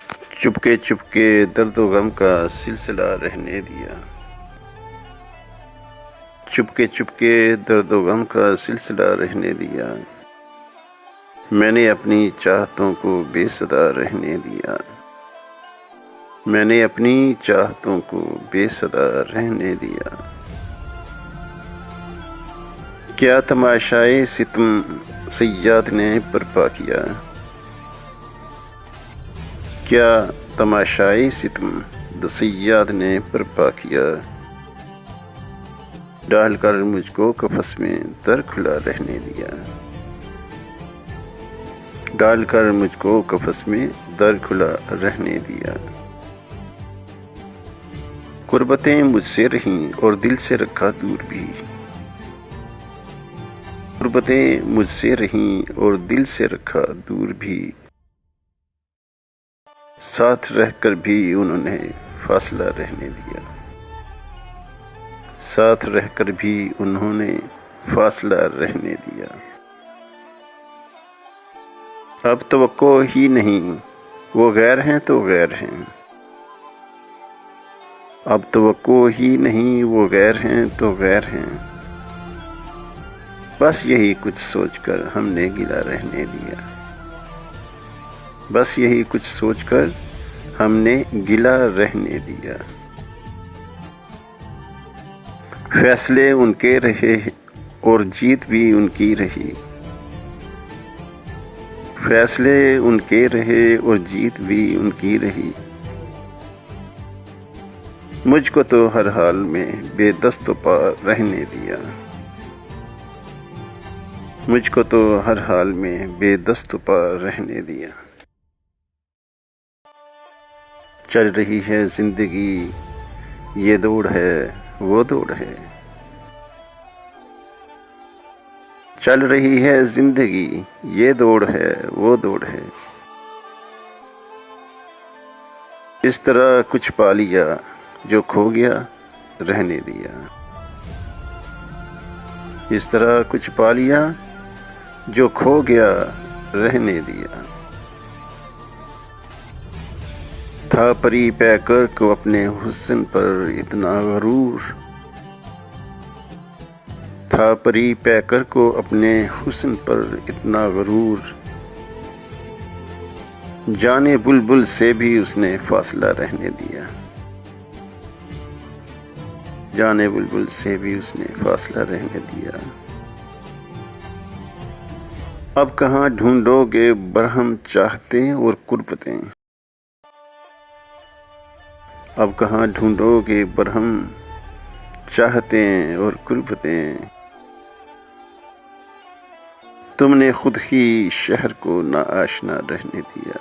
چپکے چپکے درد و غم کا سلسلہ رہنے دیا، چپکے چپکے درد و غم کا سلسلہ رہنے دیا، میں نے اپنی چاہتوں کو بے صدا رہنے دیا، میں نے اپنی چاہتوں کو بے صدا رہنے دیا۔ کیا تماشائے ستم صیاد نے برپا کیا، کیا تماشائے ستم صیاد نے برپا کیا، ڈال کر مجھ کو قفس میں در کھلا رہنے دیا، ڈال کر مجھ کو قفس میں در کھلا رہنے دیا۔ قربتیں مجھ سے رہیں اور دل سے رکھا دور بھی، قربتیں مجھ سے رہیں اور دل سے رکھا دور بھی، ساتھ رہ کر بھی انہوں نے فاصلہ رہنے دیا، ساتھ رہ کر بھی انہوں نے فاصلہ رہنے دیا۔ اب توقع ہی نہیں وہ غیر ہیں تو غیر ہیں، اب توقع ہی نہیں وہ غیر ہیں تو غیر ہیں، بس یہی کچھ سوچ کر ہم نے گلا رہنے دیا، بس یہی کچھ سوچ کر ہم نے گلا رہنے دیا۔ فیصلے ان کے رہے اور جیت بھی ان کی رہی، فیصلے ان کے رہے اور جیت بھی ان کی رہی، مجھ کو تو ہر حال میں بے دست و پا رہنے دیا، مجھ کو تو ہر حال میں بے دست و پا رہنے دیا۔ چل رہی ہے زندگی یہ دوڑ ہے وہ دوڑ ہے، چل رہی ہے زندگی یہ دوڑ ہے وہ دوڑ ہے، اس طرح کچھ پا لیا جو کھو گیا رہنے دیا، اس طرح کچھ پا لیا جو کھو گیا رہنے دیا۔ تھا پری پیکر کو اپنے حسن پر اتنا غرور، تھا پری پیکر کو اپنے حسن پر اتنا غرور، جانے بلبل سے بھی اس نے فاصلہ رہنے دیا، جانے بلبل سے بھی اس نے فاصلہ رہنے دیا۔ اب کہاں ڈھونڈو گے برہم چاہتے اور قربتیں، اب کہاں ڈھونڈو گے برہم چاہتے اور قربتیں، تم نے خود ہی شہر کو ناآشنا رہنے دیا،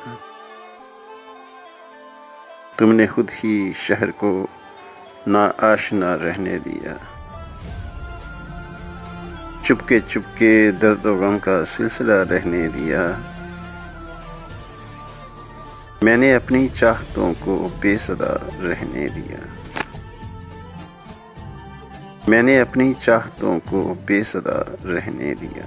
تم نے خود ہی شہر کو ناآشنا رہنے دیا۔ چپکے چپکے درد و غم کا سلسلہ رہنے دیا، میں نے اپنی چاہتوں کو بے صدا رہنے دیا، میں نے اپنی چاہتوں کو بے صدا رہنے دیا۔